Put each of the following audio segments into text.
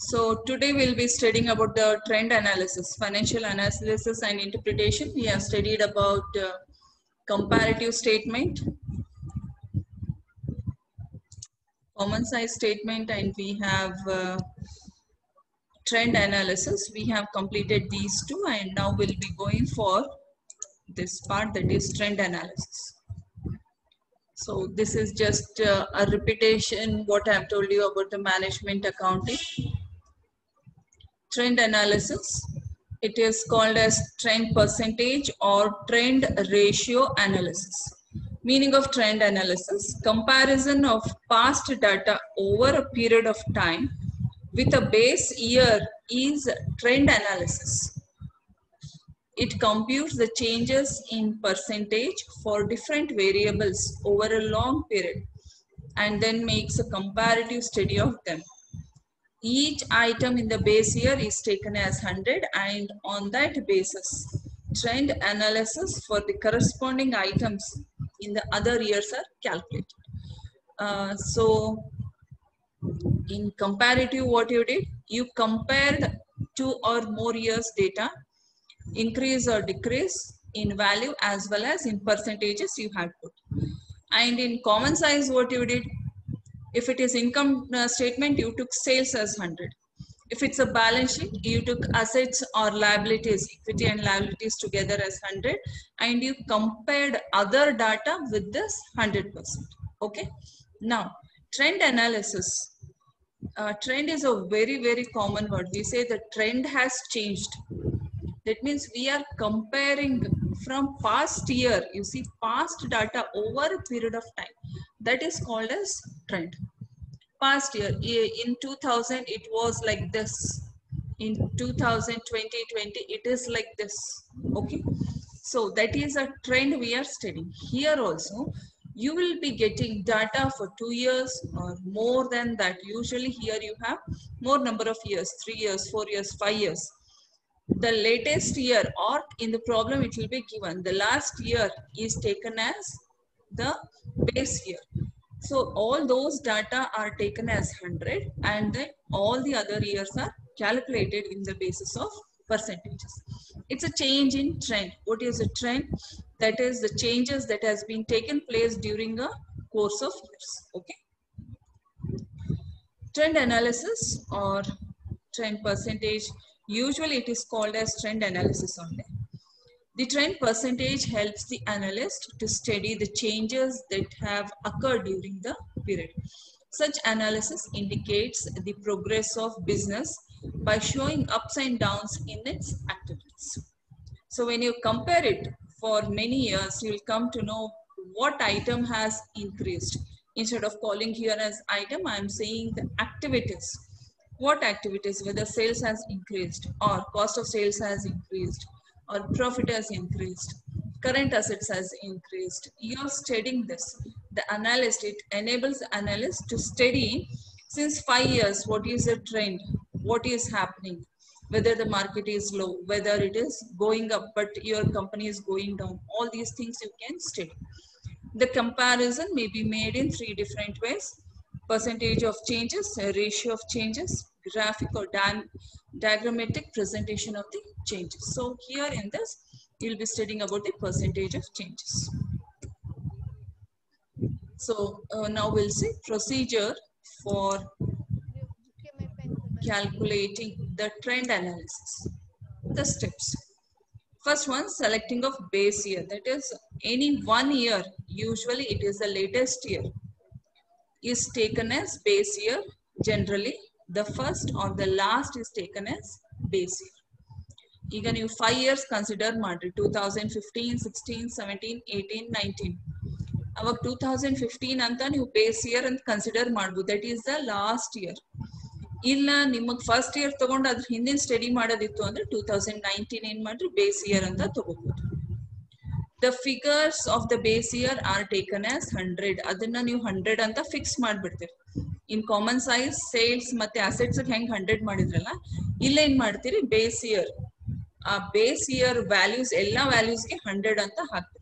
So today we'll be studying about the trend analysis, financial analysis and interpretation. We have studied about comparative statement, common size statement, and we have trend analysis. We have completed these two, and now we'll be going for this part, that is trend analysis. So this is just a repetition what I have told you about the management accounting. Trend analysis, it is called as trend percentage or trend ratio analysis. Meaning of trend analysis, comparison of past data over a period of time with a base year is trend analysis. It computes the changes in percentage for different variables over a long period and then makes a comparative study of them. Each item in the base year is taken as 100, and on that basis, trend analysis for the corresponding items in the other years are calculated. So in comparative, what you did, you compared 2 or more years data, increase or decrease in value as well as in percentages you had put. And in common size, what you did, if it is income statement, you took sales as 100. If it's a balance sheet, you took assets or liabilities, equity and liabilities together as 100, and you compared other data with this 100%. Okay. Now, trend analysis. Trend is a very, very common word. We say the trend has changed. That means we are comparing from past year, you see, past data over a period of time. That is called as trend. Past year, in 2000, it was like this. In 2020, it is like this. Okay. So that is a trend we are studying. Here also, you will be getting data for 2 years or more than that. Usually here you have more number of years, 3 years, 4 years, 5 years. The latest year, or in the problem it will be given, the last year is taken as the base year. So all those data are taken as 100, and then all the other years are calculated in the basis of percentages. It's a change in trend. What is a trend? That is the changes that has been taken place during a course of years. Okay. Trend analysis or trend percentage, usually it is called as trend analysis only. The trend percentage helps the analyst to study the changes that have occurred during the period. Such analysis indicates the progress of business by showing ups and downs in its activities. So when you compare it for many years, you will come to know what item has increased. Instead of calling here as item, I am saying the activities. What activities, whether sales has increased or cost of sales has increased or profit has increased, current assets has increased. You are studying this. The analyst, it enables the analyst to study since 5 years, what is the trend, what is happening, whether the market is low, whether it is going up, but your company is going down. All these things you can study. The comparison may be made in 3 different ways. Percentage of changes, a ratio of changes, graphic or diagrammatic presentation of the changes. So here in this, you'll be studying about the percentage of changes. So now we'll see procedure for calculating the trend analysis. The steps. First one, selecting of base year. That is any one year, usually it is the latest year, is taken as base year. Generally, the first or the last is taken as base year. Even you 5 years consider madri, 2015, 16, 17, 18, 19. Aವಾಗ 2015 ಅಂತ ನೀವು base year ಅಂತ consider ಮಾಡ್ಬೋದು. That is the last year. ಇಲ್ಲ ನಿಮಗೆ first year ತಗೊಂಡು ಅದ್ರ ಹಿಂದಿನ study ಮಾಡೋದಿತ್ತು ಅಂದ್ರೆ 2019 ಏನ್ ಮಾಡ್ರಿ ಬೇಸ್ ಇಯರ್ ಅಂತ ತಗೋಬಹುದು. The figures of the base year are taken as 100. ಅದನ್ನ ನೀವು 100 ಅಂತ ಫಿಕ್ಸ್ ಮಾಡ್ಬಿಡ್ತೀರಿ. ಇನ್ ಕಾಮನ್ ಸೈಜ್ ಸೇಲ್ಸ್ ಮತ್ತೆ ಅಸೆಟ್ಸ್ ಹೆಂಗ್ 100 ಮಾಡಿದ್ರಲ್ಲ, ಇಲ್ಲ ಏನ್ ಮಾಡ್ತೀರಿ ಬೇಸ್ ಇಯರ್, ಆ ಬೇಸ್ ಇಯರ್ ವ್ಯಾಲ್ಯೂಸ್ ಎಲ್ಲ ವ್ಯಾಲ್ಯೂಸ್ಗೆ 100 ಅಂತ ಹಾಕ್ಬಿಡ್ತೀರಿ.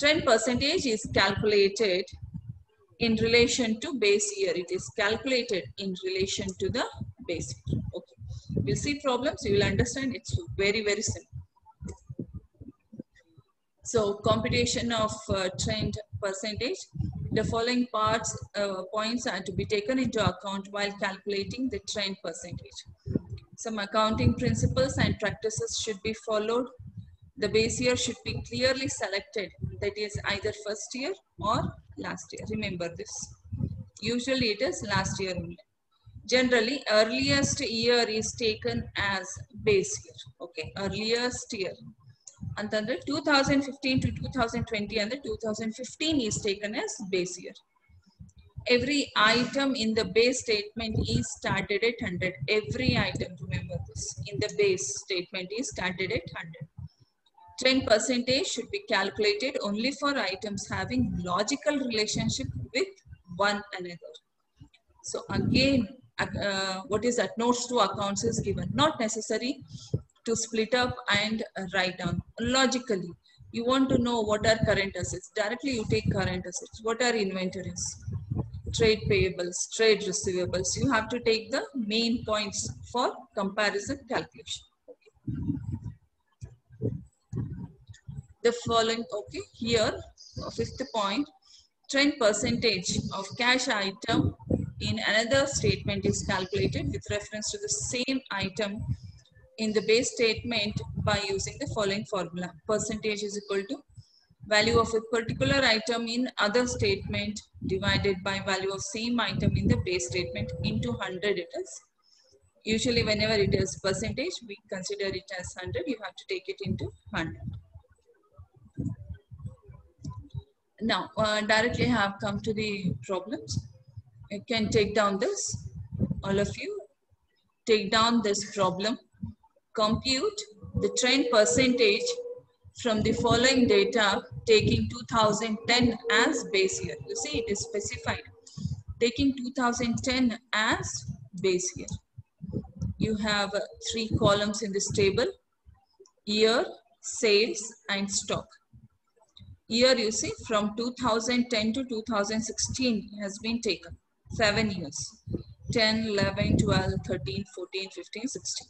Trend percentage is calculated in relation to base year. It is calculated in relation to the base year. Okay, we'll see problems, you will understand. It's very, very simple. So computation of trend percentage. The following points are to be taken into account while calculating the trend percentage. Some accounting principles and practices should be followed. The base year should be clearly selected, that is either first year or last year. Remember this. Usually it is last year only. Generally, earliest year is taken as base year. Okay, earliest year. Antandre 2015 to 2020 and the 2015 is taken as base year. Every item in the base statement is started at 100. Every item, remember this, in the base statement is started at 100. Trend percentage should be calculated only for items having logical relationship with one another. So again, what is that? Notes to accounts is given. Not necessary to split up and write down. Logically, you want to know what are current assets. Directly you take current assets. What are inventories? Trade payables, trade receivables. You have to take the main points for comparison calculation. The following, okay, here, fifth point, trend percentage of cash item in another statement is calculated with reference to the same item in the base statement by using the following formula. Percentage is equal to value of a particular item in other statement divided by value of same item in the base statement into 100 it is. Usually whenever it is percentage, we consider it as 100. You have to take it into 100. Now, directly I have come to the problems. You can take down this, all of you. Take down this problem. Compute the trend percentage from the following data, taking 2010 as base year. You see, it is specified. Taking 2010 as base year. You have 3 columns in this table: year, sales, and stock. Year, you see, from 2010 to 2016 has been taken. 7 years. 10, 11, 12, 13, 14, 15, 16.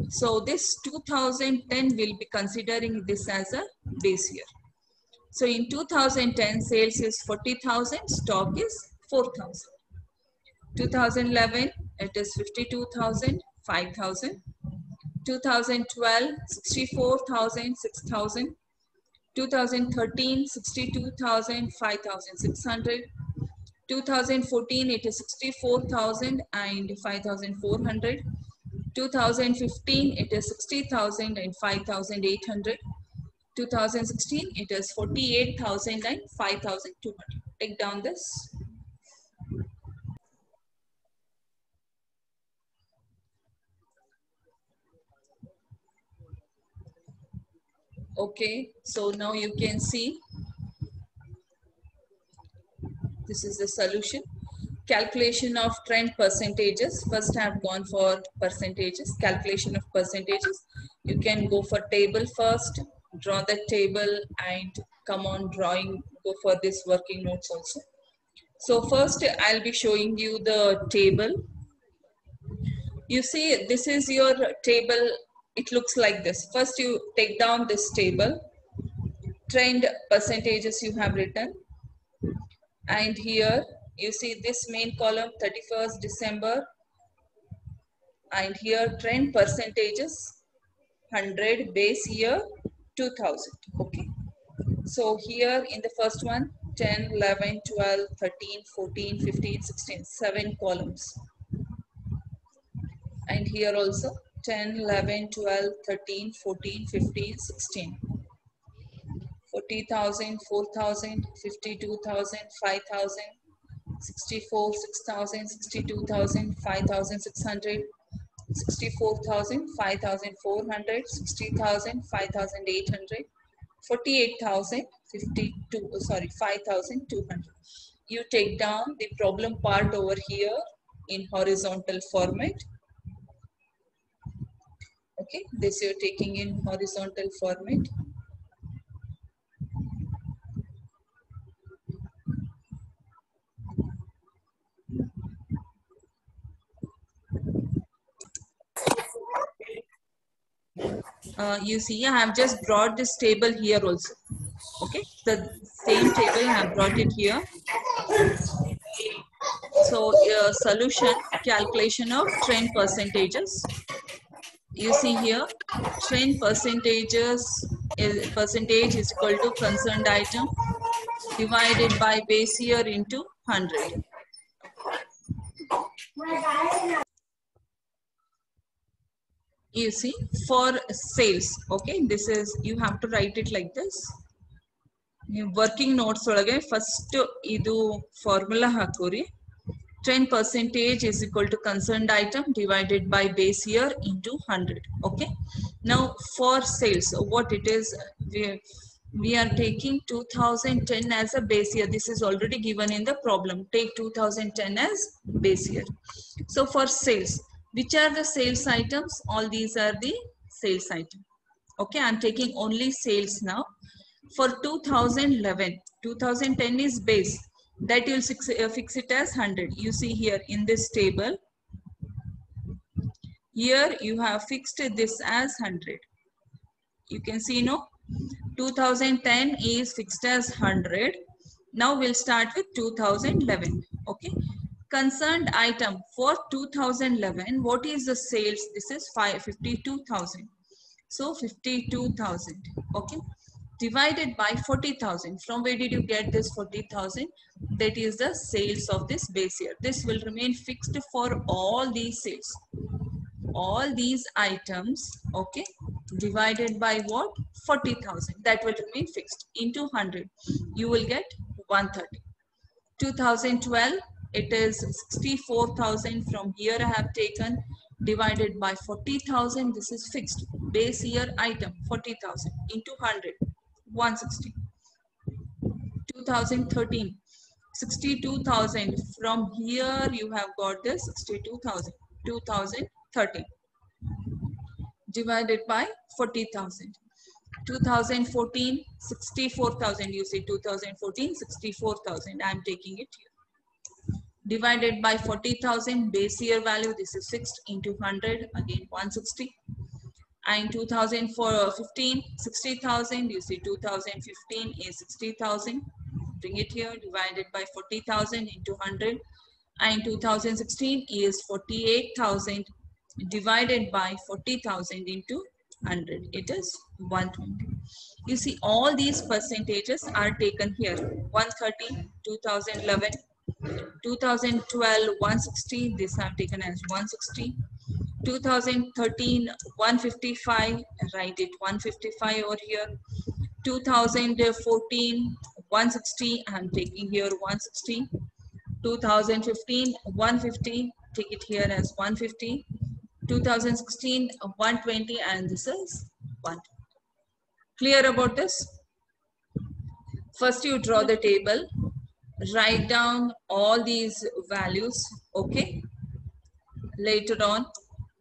So this 2010 will be considering this as a base year. So in 2010, sales is 40,000, stock is 4,000. 2011, it is 52,000, 5,000. 2012, 64,000, 6,000. 2013, 62,000, 5,600. 2014, it is 64,000 and 5,400. 2015, it is 60,000 and 5,800. 2016, it is 48,000 and 5,200. Take down this. Okay, so now you can see this is the solution. Calculation of trend percentages. First I have gone for percentages, calculation of percentages. You can go for table first, draw the table and come on drawing, go for this working notes also. So first I'll be showing you the table. You see, this is your table. It looks like this. First you take down this table. Trend percentages you have written. And here you see this main column 31st December. And here trend percentages 100, base year 2000. Okay. So here in the first one 10, 11, 12, 13, 14, 15, 16, 7 columns. And here also 10, 11, 12, 13, 14, 15, 16. 40,000, 4,000, 52,000, 5,000, 64, 6,000, 62,000, 5,600, 64,000, 5,400, 60,000, 5,800, 48,000, 5,200. You take down the problem part over here in horizontal format. Okay, this you're taking in horizontal format. You see, I have just brought this table here also. Okay, the same table I have brought it here. So solution, calculation of trend percentages. You see here, trend percentage is equal to concerned item divided by base year into 100. You see, for sales, okay, this is, you have to write it like this. Working notes ಒಳಗೆ first ಇದು formula ಹಾಕೋರಿ. Trend percentage is equal to concerned item divided by base year into 100. Okay. Now for sales, what it is, we are taking 2010 as a base year. This is already given in the problem. Take 2010 as base year. So for sales, which are the sales items? All these are the sales item. Okay, I'm taking only sales now. For 2011, 2010 is base. That you'll fix it as 100. You see here in this table, here you have fixed this as 100. You can see, no, 2010 is fixed as 100. Now we'll start with 2011. Okay, concerned item for 2011, what is the sales? This is 52,000. So 52,000. Okay, divided by 40,000. From where did you get this 40,000? That is the sales of this base year. This will remain fixed for all these sales. All these items, okay, divided by what? 40,000. That will remain fixed into 100. You will get 130. 2012, it is 64,000. From here I have taken, divided by 40,000. This is fixed. Base year item 40,000 into 100. 160. 2013, 62,000. From here you have got this 62,000. 2013 divided by 40,000. 2014, 64,000. You see, 2014, 64,000. I am taking it here. Divided by 40,000, base year value. This is fixed into 100. Again 160. And 2015, 60,000. You see, 2015 is 60,000. Bring it here. Divided by 40,000 into 100. And 2016 is 48,000 divided by 40,000 into 100. It is 120. You see, all these percentages are taken here. 130, 2011, 2012, 160. This I have taken as 160. 2013, 155. Write it 155 over here. 2014, 160. I am taking here 160. 2015, 150. Take it here as 150. 2016, 120, and this is 120. Clear about this? First you draw the table, write down all these values. Okay, later on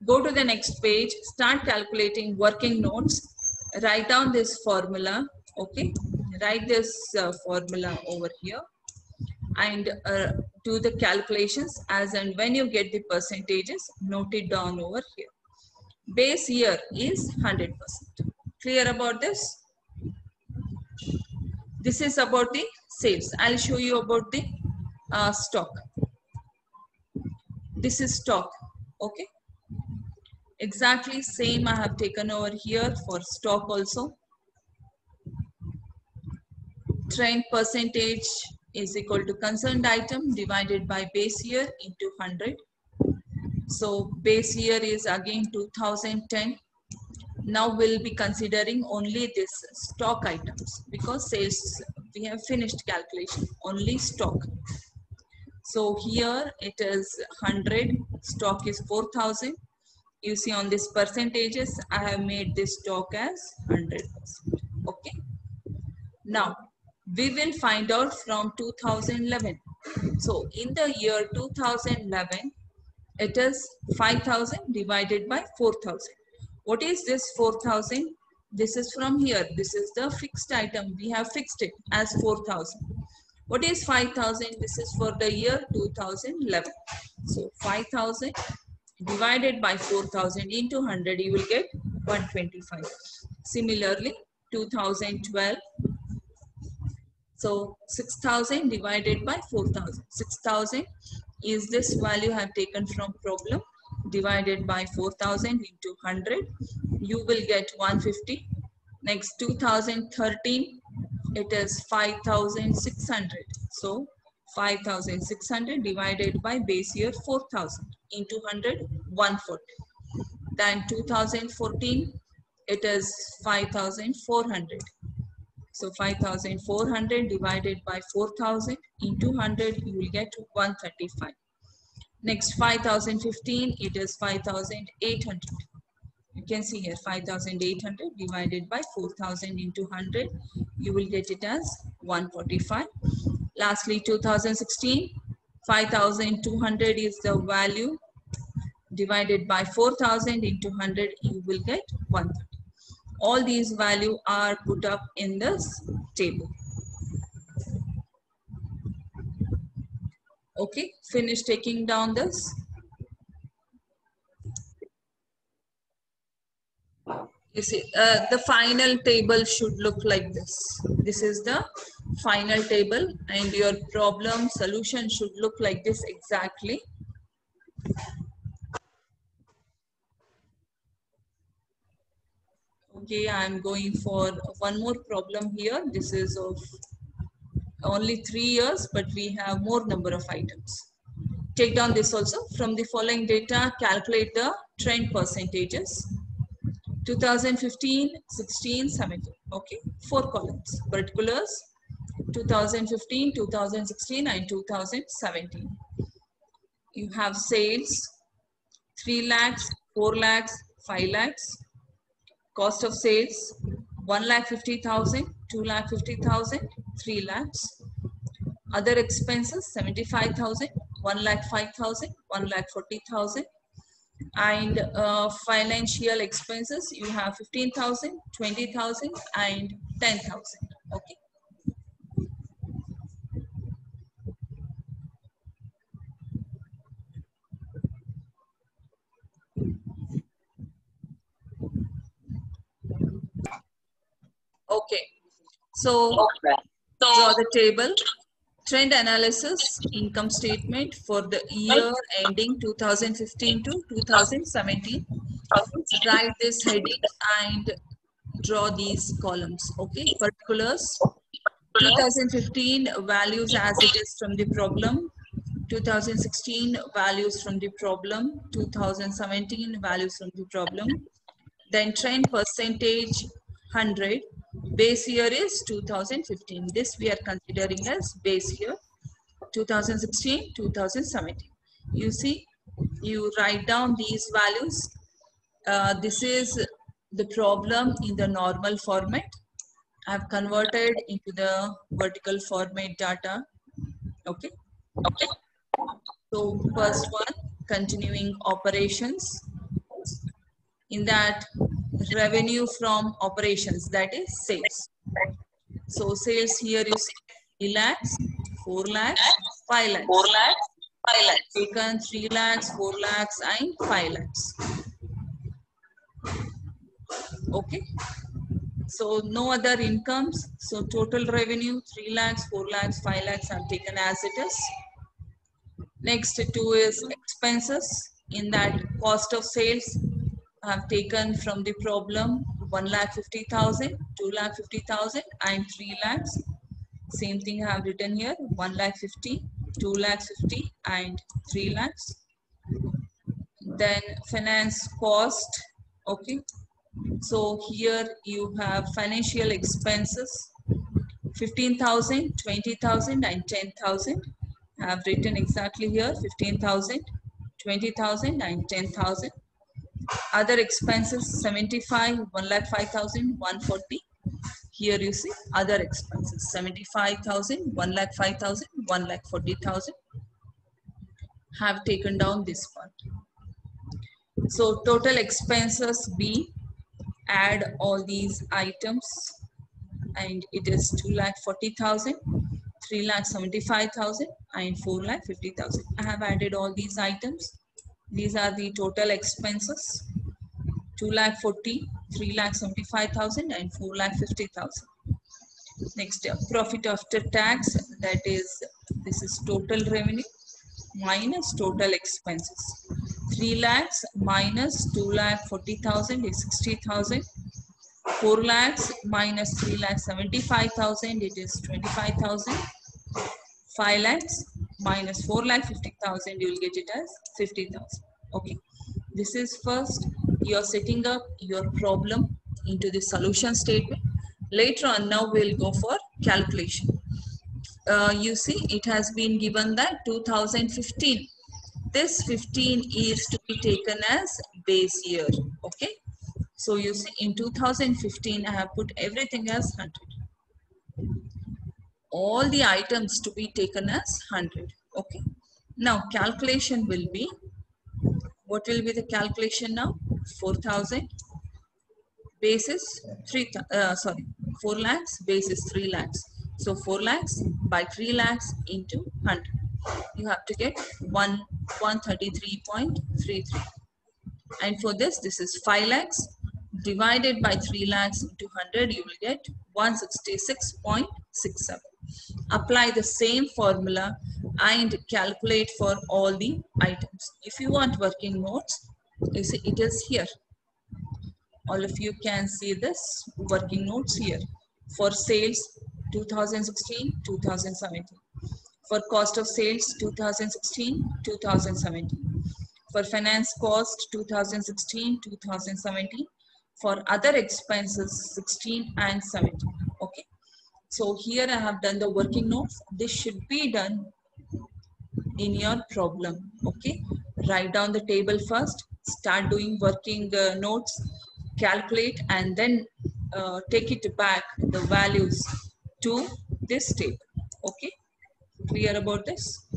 go to the next page, start calculating working notes, write down this formula. Okay, write this formula over here and do the calculations as and when you get the percentages, note it down over here. Base year is 100%. Clear about this? This is about the sales. I'll show you about the stock. This is stock. Okay, exactly same I have taken over here for stock also. Trend percentage is equal to concerned item divided by base year into 100. So base year is again 2010. Now we'll be considering only this stock items because sales we have finished calculation, only stock. So here it is 100, stock is 4,000. You see on this percentages I have made this stock as 100%. Okay, now we will find out from 2011. So in the year 2011, it is 5,000 divided by 4,000. What is this 4,000? This is from here. This is the fixed item. We have fixed it as 4,000. What is 5,000? This is for the year 2011. So 5,000 divided by 4,000 into 100, you will get 125. Similarly, 2012. So 6,000 divided by 4,000. 6,000 is this value I have taken from problem, divided by 4,000 into 100. You will get 150. Next 2013, it is 5,600. So 5,600 divided by base year 4,000 into 100, 140. Then 2014, it is 5,400. So 5,400 divided by 4,000 into 100, you will get 135. Next 5,015, it is 5,800. You can see here 5,800 divided by 4,000 into 100, you will get it as 145. Lastly, 2016, 5,200 is the value, divided by 4,000 into 100, you will get 130. All these values are put up in this table. Okay, finish taking down this. You see, the final table should look like this. This is the final table, and your problem solution should look like this exactly. Okay, I'm going for one more problem here. This is of only 3 years, but we have more number of items. Take down this also. From the following data, calculate the trend percentages. 2015, 16, 17. Okay, 4 columns. Particulars, 2015, 2016, and 2017. You have sales, 3 lakhs, 4 lakhs, 5 lakhs. Cost of sales, 1,50,000, 2,50,000, 3 lakhs. Other expenses, 75,000, 1,05,000, 1,40,000. And financial expenses, you have 15,000, 20,000, and 10,000. Okay. Okay. So draw the table. Trend analysis, income statement for the year ending 2015 to 2017. Write this heading and draw these columns. Okay, particulars, 2015 values as it is from the problem, 2016 values from the problem, 2017 values from the problem. Then trend percentage 100, base year is 2015. This we are considering as base year, 2016, 2017. You see, you write down these values. This is the problem in the normal format. I have converted into the vertical format data. Okay. Okay. So first one, continuing operations. In that, revenue from operations, that is sales. So sales here you see 3 lakhs, 4 lakhs, 5 lakhs. 4 lakhs, 5 lakhs. Taken 3 lakhs, 4 lakhs, and 5 lakhs. Okay. So no other incomes. So total revenue 3 lakhs, 4 lakhs, 5 lakhs are taken as it is. Next 2 is expenses. In that, cost of sales I have taken from the problem 1,50,000, 2,50,000, and 3 lakhs. Same thing I have written here, 1,50,000, 2,50,000, and 3 lakhs. Then finance cost. Okay. So here you have financial expenses, 15,000, 20,000, and 10,000. I have written exactly here 15,000, 20,000, and 10,000. Other expenses 75, 1,05,000, 140. Here you see other expenses 75,000, 1,05,000, 1,40,000. Have taken down this part. So total expenses B, add all these items, and it is 2,40,000, 3,75,000, and 4,50,000. I have added all these items. These are the total expenses. 2,40,000, 3,75,000 and 4,50,000. Next, profit after tax, that is, this is total revenue minus total expenses. 3 lakhs minus 2,40,000 is 60,000. 4 lakhs minus 3,75,000, it is 25,000. 5 lakhs minus 4,50,000, you will get it as 50,000. Okay, this is first you are setting up your problem into the solution statement. Later on, now we'll go for calculation. You see, it has been given that 2015. This 15 is to be taken as base year. Okay, so you see, in 2015, I have put everything as 100. All the items to be taken as 100. Okay, now calculation will be, what will be the calculation now? 4,000 basis 4 lakhs basis 3 lakhs. So 4 lakhs by 3 lakhs into 100. You have to get 133.33. And for this is 5 lakhs divided by 3 lakhs into 100. You will get 166.67. Apply the same formula and calculate for all the items. If you want working notes, you see it is here. All of you can see this working notes here. For sales 2016, 2017. For cost of sales 2016, 2017. For finance cost 2016, 2017. For other expenses 16 and 17. Okay. So here I have done the working notes. This should be done in your problem. Okay. Write down the table first. Start doing working notes. Calculate and then take it back the values to this table. Okay, clear about this?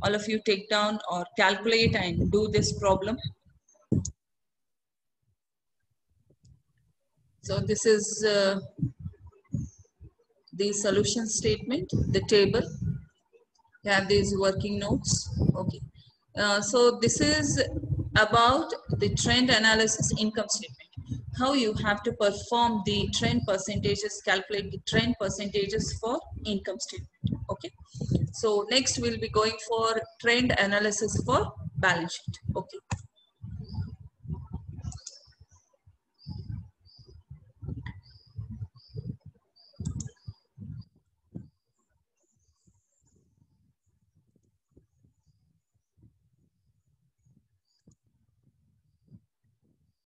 All of you take down or calculate and do this problem. So this is the solution statement, the table. You have these working notes. Okay, so this is about the trend analysis income statement. How you have to perform the trend percentages, calculate the trend percentages for income statement. Okay, so next we'll be going for trend analysis for balance sheet. Okay,